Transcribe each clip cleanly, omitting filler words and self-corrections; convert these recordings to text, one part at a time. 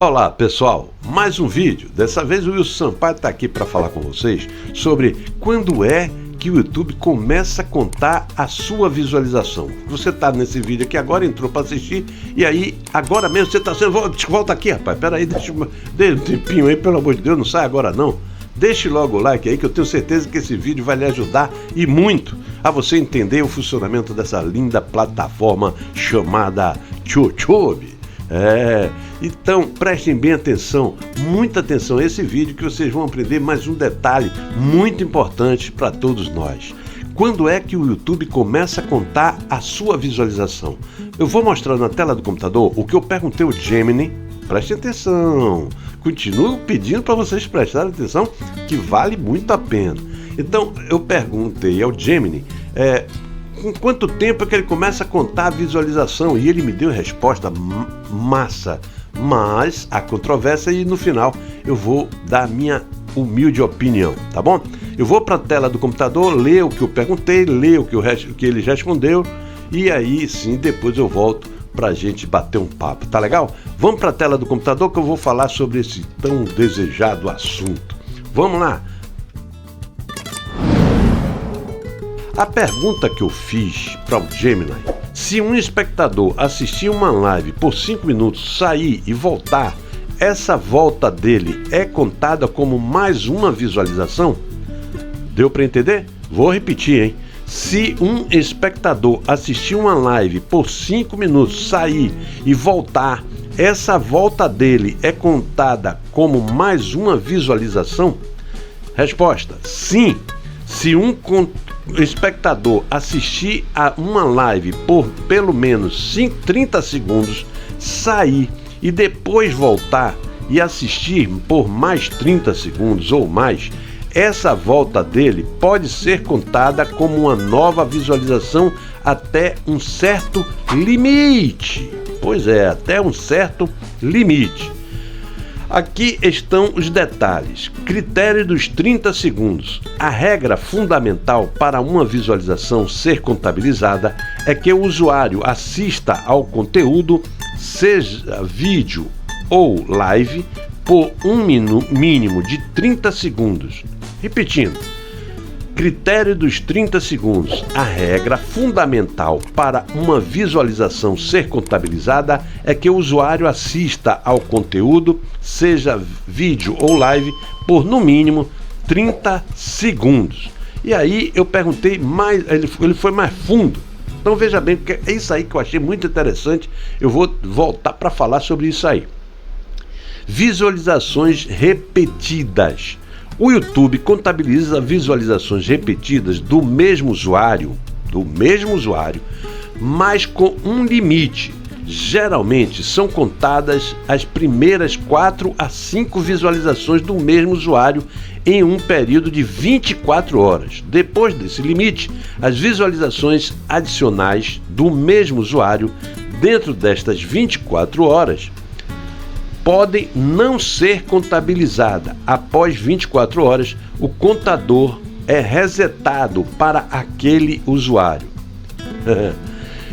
Olá pessoal, mais um vídeo. Dessa vez o Wilson Sampaio está aqui para falar com vocês sobre quando é que o YouTube começa a contar a sua visualização. Você está nesse vídeo aqui agora, entrou para assistir e aí agora mesmo você está sendo... Volta aqui, rapaz, peraí, deixa um tempinho aí, pelo amor de Deus, não sai agora não. Deixe logo o like aí que eu tenho certeza que esse vídeo vai lhe ajudar e muito a você entender o funcionamento dessa linda plataforma chamada YouTube. Então prestem bem atenção, muita atenção a esse vídeo que vocês vão aprender mais um detalhe muito importante para todos nós. Quando é que o YouTube começa a contar a sua visualização? Eu vou mostrar na tela do computador o que eu perguntei ao Gemini. Prestem atenção, continuo pedindo para vocês prestarem atenção que vale muito a pena. Então eu perguntei ao Gemini com quanto tempo é que ele começa a contar a visualização e ele me deu a resposta massa, mas há controvérsia e no final eu vou dar a minha humilde opinião, tá bom? Eu vou para a tela do computador, ler o que eu perguntei, ler o que ele respondeu e aí sim depois eu volto pra gente bater um papo, tá legal? Vamos para a tela do computador que eu vou falar sobre esse tão desejado assunto. Vamos lá! A pergunta que eu fiz para o Gemini: se um espectador assistir uma live por 5 minutos, sair e voltar, essa volta dele é contada como mais uma visualização? Deu para entender? Vou repetir, hein? Se um espectador assistir uma live por 5 minutos, sair e voltar, essa volta dele é contada como mais uma visualização? Resposta: sim. Se um espectador assistir a uma live por pelo menos 30 segundos, sair e depois voltar e assistir por mais 30 segundos ou mais, essa volta dele pode ser contada como uma nova visualização até um certo limite. Pois é, até um certo limite. Aqui estão os detalhes. Critério dos 30 segundos. A regra fundamental para uma visualização ser contabilizada é que o usuário assista ao conteúdo, seja vídeo ou live, por um mínimo de 30 segundos. Repetindo. Critério dos 30 segundos. A regra fundamental para uma visualização ser contabilizada é que o usuário assista ao conteúdo, seja vídeo ou live, por no mínimo 30 segundos. E aí eu perguntei mais, ele foi mais fundo. Então veja bem, porque é isso aí que eu achei muito interessante. Eu vou voltar para falar sobre isso aí. Visualizações repetidas. O YouTube contabiliza visualizações repetidas do mesmo usuário, mas com um limite. Geralmente são contadas as primeiras 4 a 5 visualizações do mesmo usuário em um período de 24 horas. Depois desse limite, as visualizações adicionais do mesmo usuário dentro destas 24 horas podem não ser contabilizadas. Após 24 horas, o contador é resetado para aquele usuário.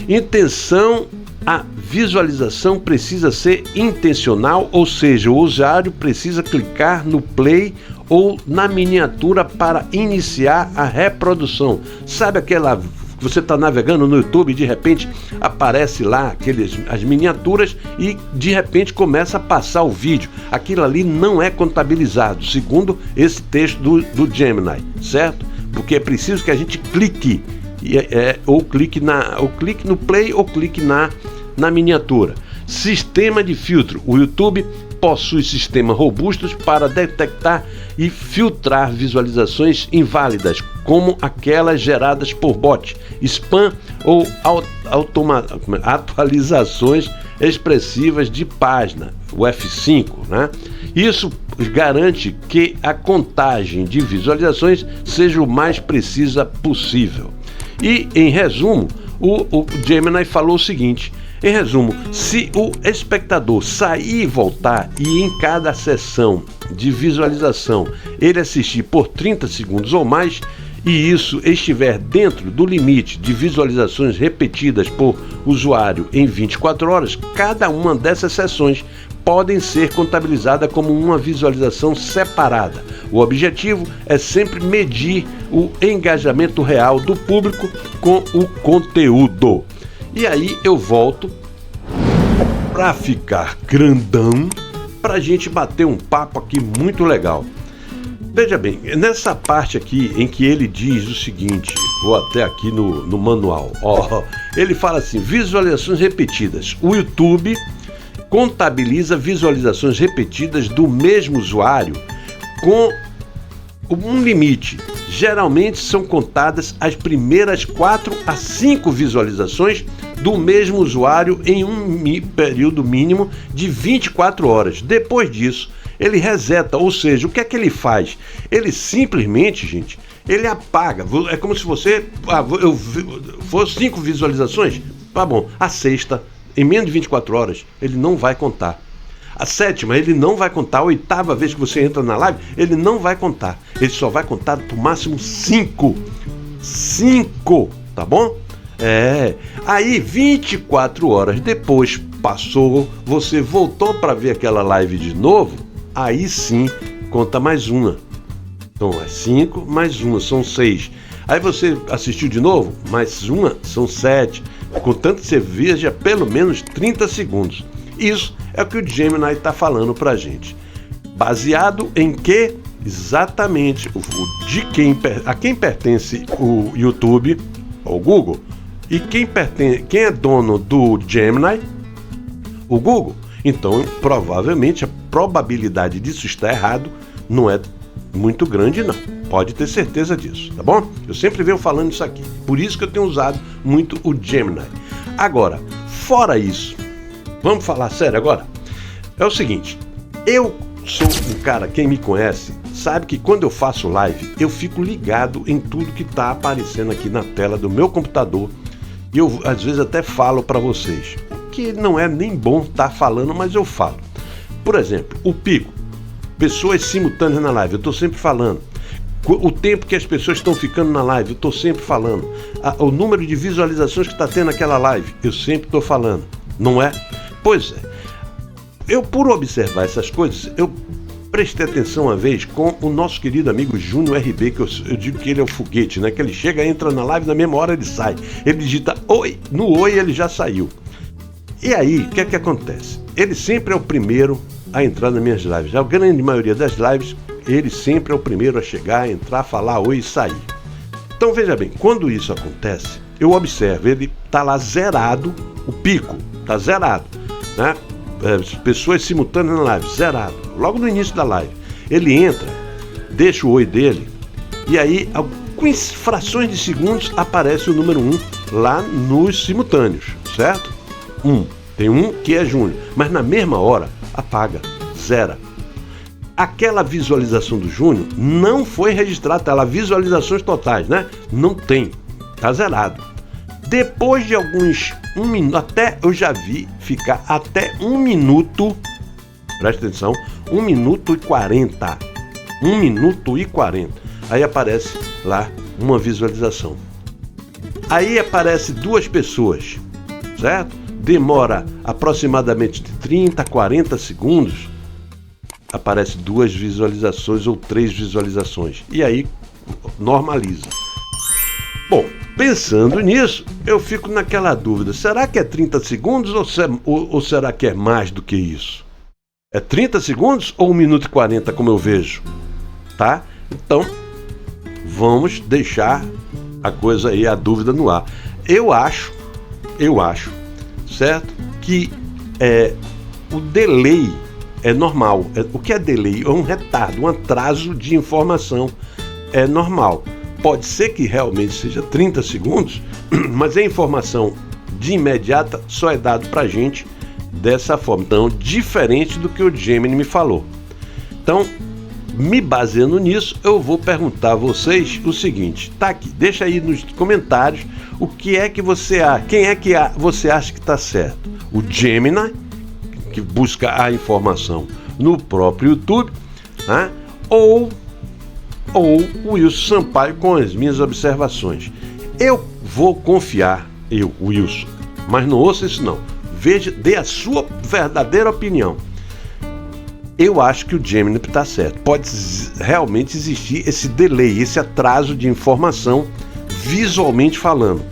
Intenção: a visualização precisa ser intencional, ou seja, o usuário precisa clicar no play ou na miniatura para iniciar a reprodução. Sabe aquela... Você está navegando no YouTube e de repente aparece lá as miniaturas e de repente começa a passar o vídeo. Aquilo ali não é contabilizado, segundo esse texto do Gemini, certo? Porque é preciso que a gente clique, ou clique no play ou clique na miniatura. Sistema de filtro. O YouTube possui sistemas robustos para detectar e filtrar visualizações inválidas, como aquelas geradas por bot, spam ou atualizações expressivas de página, o F5, né? Isso garante que a contagem de visualizações seja o mais precisa possível. E, em resumo, o Gemini falou o seguinte: em resumo, se o espectador sair e voltar e em cada sessão de visualização ele assistir por 30 segundos ou mais, e isso estiver dentro do limite de visualizações repetidas por usuário em 24 horas, cada uma dessas sessões podem ser contabilizadas como uma visualização separada. O objetivo é sempre medir o engajamento real do público com o conteúdo. E aí eu volto para ficar grandão, para a gente bater um papo aqui muito legal. Veja bem, nessa parte aqui em que ele diz o seguinte, vou até aqui no manual, ele fala assim, visualizações repetidas. O YouTube contabiliza visualizações repetidas do mesmo usuário com um limite. Geralmente são contadas as primeiras 4 a 5 visualizações do mesmo usuário em um período mínimo de 24 horas. Depois disso, ele reseta, ou seja, o que é que ele faz? Ele simplesmente, gente, ele apaga. É como se você fosse 5 visualizações, tá bom, a sexta, em menos de 24 horas, ele não vai contar. A 7ª, ele não vai contar. A 8ª vez que você entra na live, ele não vai contar. Ele só vai contar por máximo 5. 5, tá bom? Aí 24 horas depois, passou, você voltou para ver aquela live de novo, aí sim, conta mais uma. Então é 5 mais uma, são 6. Aí você assistiu de novo, mais uma, são 7. Contanto que você veja pelo menos 30 segundos. Isso é o que o Gemini está falando para a gente. Baseado em que? Exatamente a quem pertence o YouTube, o Google, e quem é dono do Gemini? O Google. Então, provavelmente, a probabilidade disso estar errado não é muito grande, não. Pode ter certeza disso, tá bom? Eu sempre venho falando isso aqui. Por isso que eu tenho usado muito o Gemini. Agora, fora isso, vamos falar sério agora? É o seguinte, eu sou um cara, quem me conhece, sabe que quando eu faço live, eu fico ligado em tudo que está aparecendo aqui na tela do meu computador. E eu, às vezes, até falo para vocês, que não é nem bom estar falando, mas eu falo. Por exemplo, o pico, pessoas simultâneas na live, eu estou sempre falando. O tempo que as pessoas estão ficando na live, eu estou sempre falando. O número de visualizações que está tendo naquela live, eu sempre estou falando. Não é? Pois é. Eu, por observar essas coisas, eu prestei atenção uma vez com o nosso querido amigo Júnior RB, que eu digo que ele é o foguete, né? Que ele chega, entra na live, na mesma hora ele sai. Ele digita oi, no oi ele já saiu. E aí, o que é que acontece? Ele sempre é o primeiro a entrar nas minhas lives. A grande maioria das lives, ele sempre é o primeiro a chegar, entrar, falar oi e sair. Então veja bem, quando isso acontece, eu observo, ele está lá zerado, o pico está zerado, né? Pessoas simultâneas na live, zerado, logo no início da live. Ele entra, deixa o oi dele, e aí, com frações de segundos, aparece o número 1 lá nos simultâneos, certo? Tem um que é Júnior, mas na mesma hora, apaga, zera. Aquela visualização do Júnior não foi registrada, tá lá, visualizações totais, né? Não tem, tá zerado. Depois de alguns 1 minuto, até eu já vi ficar até 1 minuto, presta atenção, 1 minuto e 40. 1 minuto e 40. Aí aparece lá uma visualização. Aí aparece 2 pessoas, certo? Demora aproximadamente de 30 a 40 segundos. Aparece 2 visualizações ou 3 visualizações. E aí normaliza. Bom, pensando nisso, eu fico naquela dúvida. Será que é 30 segundos ou será que é mais do que isso? É 30 segundos ou 1 minuto e 40, como eu vejo? Tá? Então, vamos deixar a coisa aí, a dúvida no ar. Eu acho, certo? Que o delay é normal. O que é delay? É um retardo, um atraso de informação. É normal. Pode ser que realmente seja 30 segundos, mas a informação de imediata só é dado pra gente dessa forma. Então, diferente do que o Gemini me falou. Então, me baseando nisso, eu vou perguntar a vocês o seguinte. Tá aqui, deixa aí nos comentários o que é que você acha. Quem é que você acha que está certo? O Gemini, que busca a informação no próprio YouTube, né? ou ou o Wilson Sampaio com as minhas observações. Eu vou confiar, Wilson, mas não ouça isso não. Veja, dê a sua verdadeira opinião. Eu acho que o Gemini está certo. Pode realmente existir esse delay, esse atraso de informação visualmente falando,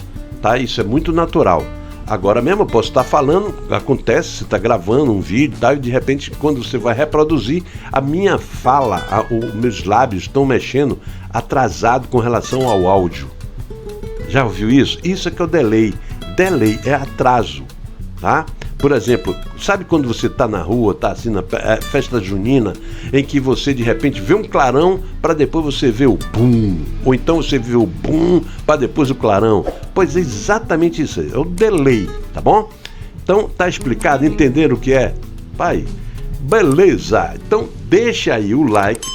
tá? Isso é muito natural. Agora mesmo eu posso estar falando, acontece, você está gravando um vídeo, tá? E de repente quando você vai reproduzir, a minha fala, os meus lábios estão mexendo atrasado com relação ao áudio. Já ouviu isso? Isso é que é o delay. Delay é atraso, tá? Por exemplo, sabe quando você está na rua, está assim na festa junina, em que você de repente vê um clarão para depois você ver o bum, ou então você vê o bum para depois o clarão? Pois é exatamente isso aí, é o delay, tá bom? Então tá explicado, entenderam o que é? Pai, beleza, então deixa aí o like,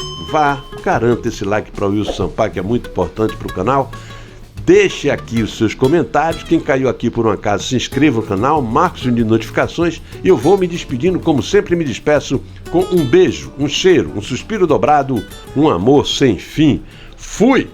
garanta esse like para o Wilson Sampaio, que é muito importante para o canal. Deixe aqui os seus comentários. Quem caiu aqui por um acaso, se inscreva no canal, marque o sininho de notificações e eu vou me despedindo, como sempre me despeço, com um beijo, um cheiro, um suspiro dobrado, um amor sem fim. Fui!